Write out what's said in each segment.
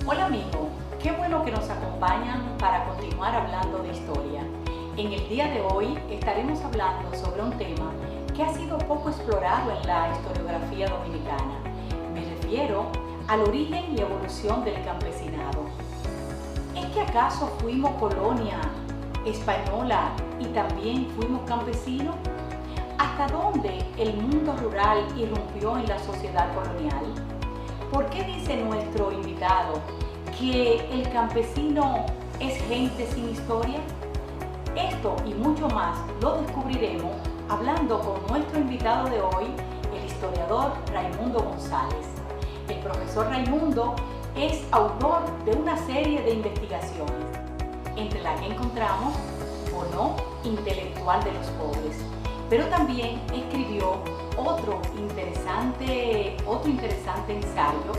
Hola amigo, qué bueno que nos acompañan para continuar hablando de historia. En el día de hoy estaremos hablando sobre un tema que ha sido poco explorado en la historiografía dominicana. Me refiero al origen y evolución del campesinado. ¿Es que acaso fuimos colonia española y también fuimos campesinos? ¿Hasta dónde el mundo rural irrumpió en la sociedad colonial? ¿Por qué dice nuestro invitado que el campesino es gente sin historia? Esto y mucho más lo descubriremos hablando con nuestro invitado de hoy, el historiador Raimundo González. El profesor Raimundo es autor de una serie de investigaciones, entre las que encontramos O no, intelectual de los pobres, pero también escribió otro interesante ensayo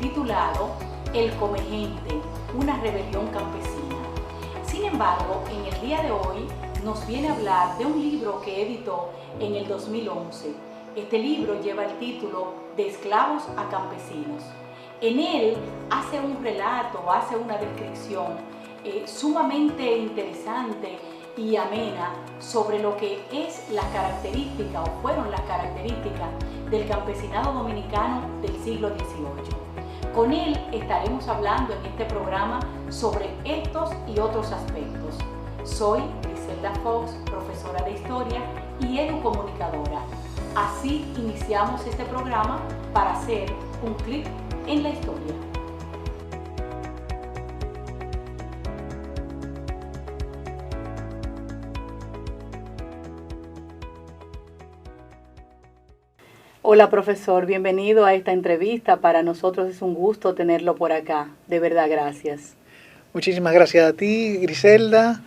titulado El Comegente, una rebelión campesina. Sin embargo, en el día de hoy nos viene a hablar de un libro que editó en el 2011. Este libro lleva el título De esclavos a campesinos. En él hace un relato, hace una descripción sumamente interesante y amena sobre lo que es la característica o fueron las características del campesinado dominicano del siglo XVIII. Con él estaremos hablando en este programa sobre estos y otros aspectos. Soy Griselda Fox, profesora de Historia y educomunicadora. Así iniciamos este programa para hacer un clic en la historia. Hola profesor, bienvenido a esta entrevista. Para nosotros es un gusto tenerlo por acá. De verdad, gracias. Muchísimas gracias a ti, Griselda,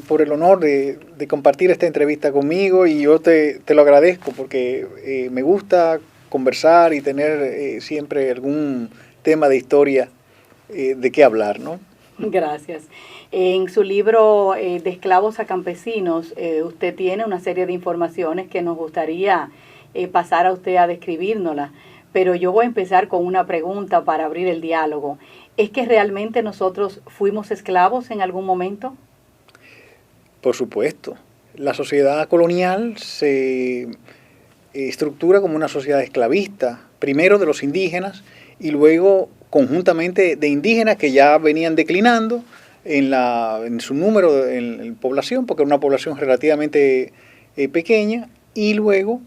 por el honor de compartir esta entrevista conmigo, y yo te lo agradezco porque me gusta conversar y tener siempre algún tema de historia de qué hablar, ¿no? Gracias. En su libro De esclavos a campesinos, usted tiene una serie de informaciones que nos gustaría pasar a usted a describírnosla, pero yo voy a empezar con una pregunta para abrir el diálogo. ¿Es que realmente nosotros fuimos esclavos en algún momento? Por supuesto. La sociedad colonial se estructura como una sociedad esclavista, primero de los indígenas y luego conjuntamente de indígenas que ya venían declinando en su número en población, porque era una población relativamente pequeña, y luego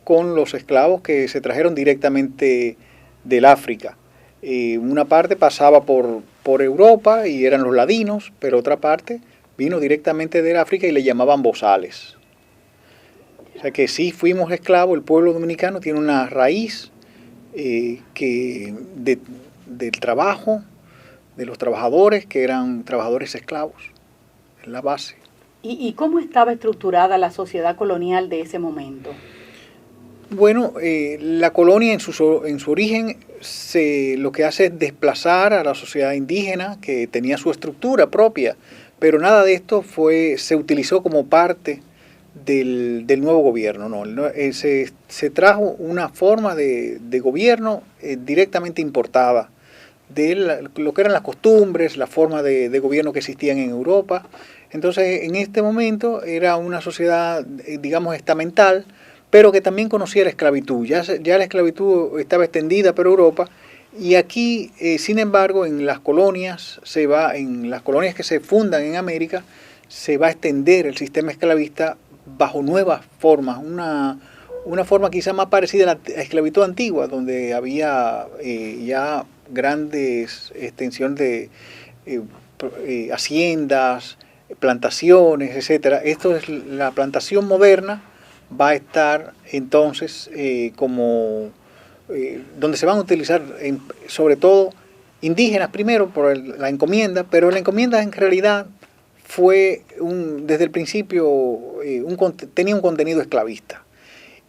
con los esclavos que se trajeron directamente del África. Una parte pasaba por Europa y eran los ladinos, pero otra parte vino directamente del África y le llamaban bozales. O sea que sí fuimos esclavos, el pueblo dominicano tiene una raíz del trabajo, de los trabajadores que eran trabajadores esclavos, es la base. ¿Y cómo estaba estructurada la sociedad colonial de ese momento? Bueno, la colonia en su origen lo que hace es desplazar a la sociedad indígena que tenía su estructura propia, pero nada de esto se utilizó como parte del nuevo gobierno. No, se trajo una forma de gobierno directamente importada de lo que eran las costumbres, la forma de gobierno que existían en Europa. Entonces, en este momento era una sociedad, digamos, estamental, pero que también conocía la esclavitud. Ya la esclavitud estaba extendida por Europa, y aquí, sin embargo, en las colonias que se fundan en América, se va a extender el sistema esclavista bajo nuevas formas, una forma quizá más parecida a la esclavitud antigua, donde había ya grandes extensiones de haciendas, plantaciones, etcétera. Esto es la plantación moderna. Va a estar entonces donde se van a utilizar sobre todo indígenas primero por la encomienda, pero la encomienda en realidad fue desde el principio tenía un contenido esclavista.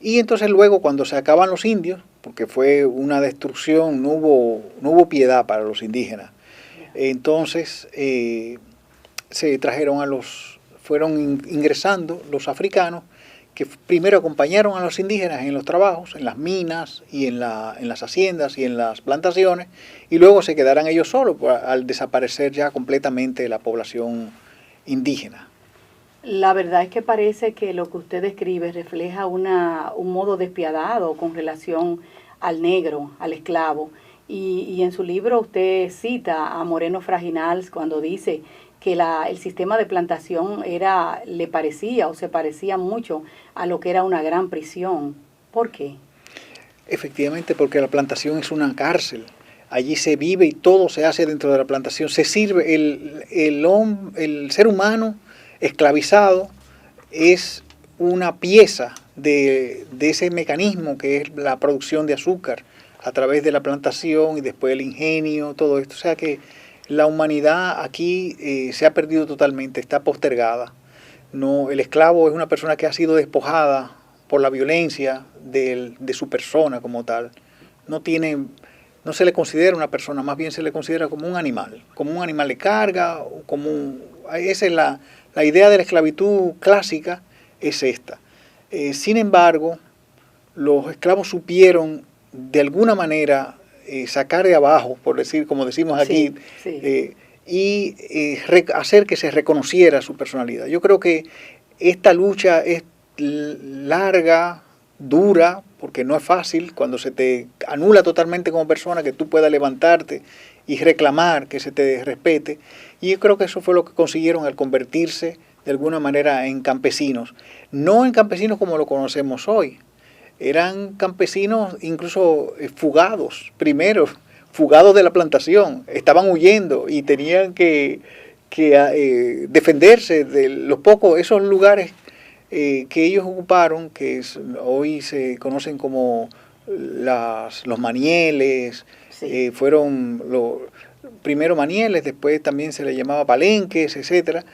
Y entonces luego, cuando se acaban los indios, porque fue una destrucción, no hubo piedad para los indígenas, entonces fueron ingresando los africanos, que primero acompañaron a los indígenas en los trabajos, en las minas y en las haciendas y en las plantaciones, y luego se quedaran ellos solos al desaparecer ya completamente la población indígena. La verdad es que parece que lo que usted describe refleja un modo despiadado con relación al negro, al esclavo. Y en su libro usted cita a Moreno Fraginals cuando dice que el sistema de plantación le parecía o se parecía mucho a lo que era una gran prisión. ¿Por qué? Efectivamente, porque la plantación es una cárcel. Allí se vive y todo se hace dentro de la plantación. Se sirve, el ser humano esclavizado es una pieza de ese mecanismo que es la producción de azúcar a través de la plantación y después el ingenio, todo esto. O sea que la humanidad aquí se ha perdido totalmente, está postergada. No, el esclavo es una persona que ha sido despojada por la violencia de su persona como tal. No se le considera una persona, más bien se le considera como un animal de carga, esa es la idea de la esclavitud clásica, es esta. Sin embargo, los esclavos supieron de alguna manera sacar de abajo, por decir, como decimos aquí, y hacer que se reconociera su personalidad. Yo creo que esta lucha es larga, dura, porque no es fácil cuando se te anula totalmente como persona, que tú puedas levantarte y reclamar que se te respete. Y yo creo que eso fue lo que consiguieron al convertirse de alguna manera en campesinos. No en campesinos como lo conocemos hoy. Eran campesinos incluso fugados, primero, fugados de la plantación. Estaban huyendo y tenían que defenderse de los pocos, esos lugares que ellos ocuparon, que hoy se conocen como los manieles, fueron primero manieles, después también se les llamaba palenques, etcétera.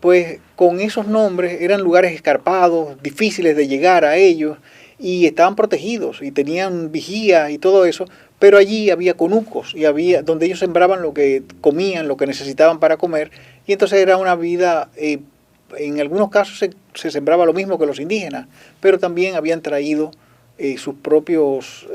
Pues con esos nombres eran lugares escarpados, difíciles de llegar a ellos, y estaban protegidos y tenían vigías y todo eso, pero allí había conucos y había donde ellos sembraban lo que comían, lo que necesitaban para comer, y entonces era una vida, en algunos casos se sembraba lo mismo que los indígenas, pero también habían traído sus propios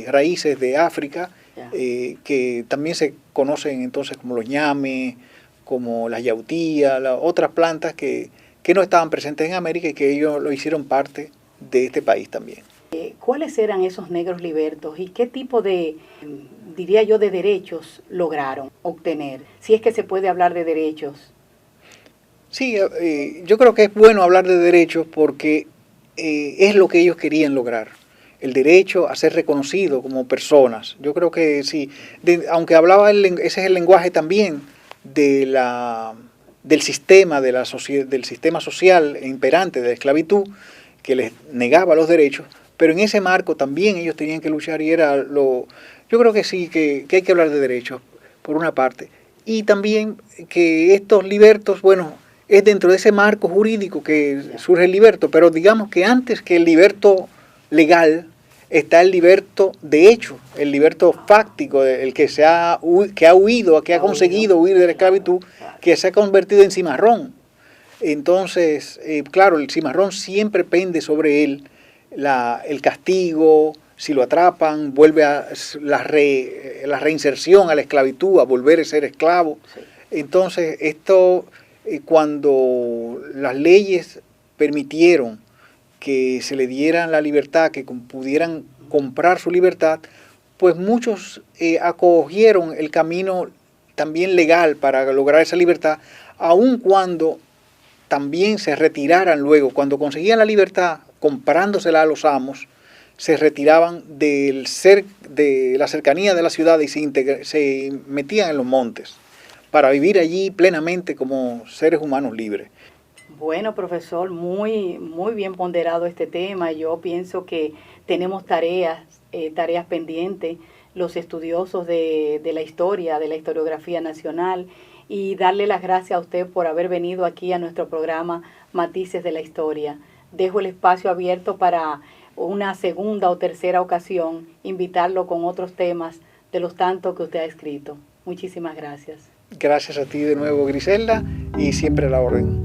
raíces de África, que también se conocen entonces como los ñames, como las yautías, otras plantas que no estaban presentes en América y que ellos lo hicieron parte de este país también. ¿Cuáles eran esos negros libertos y qué tipo de, diría yo, de derechos lograron obtener? Si es que se puede hablar de derechos. Sí, yo creo que es bueno hablar de derechos porque es lo que ellos querían lograr. El derecho a ser reconocido como personas. Yo creo que sí, aunque hablaba, ese es el lenguaje también del sistema, del sistema social imperante de la esclavitud, que les negaba los derechos, pero en ese marco también ellos tenían que luchar y yo creo que sí, que hay que hablar de derechos, por una parte, y también que estos libertos, bueno, es dentro de ese marco jurídico que surge el liberto, pero digamos que antes que el liberto legal está el liberto de hecho, el liberto fáctico, el que ha huido, que ha conseguido huir de la esclavitud, que se ha convertido en cimarrón. Entonces, claro, el cimarrón siempre pende sobre él el castigo, si lo atrapan, vuelve a la reinserción a la esclavitud, a volver a ser esclavo. Entonces, esto, cuando las leyes permitieron que se le dieran la libertad, que pudieran comprar su libertad, pues muchos acogieron el camino también legal para lograr esa libertad, aun cuando también se retiraran luego, cuando conseguían la libertad comprándosela a los amos, se retiraban de la cercanía de la ciudad y se metían en los montes para vivir allí plenamente como seres humanos libres. Bueno, profesor, muy bien ponderado este tema. Yo pienso que tenemos tareas pendientes, los estudiosos de la historia, de la historiografía nacional, y darle las gracias a usted por haber venido aquí a nuestro programa Matices de la Historia. Dejo el espacio abierto para una segunda o tercera ocasión, invitarlo con otros temas de los tantos que usted ha escrito. Muchísimas gracias. Gracias a ti de nuevo, Griselda, y siempre a la orden.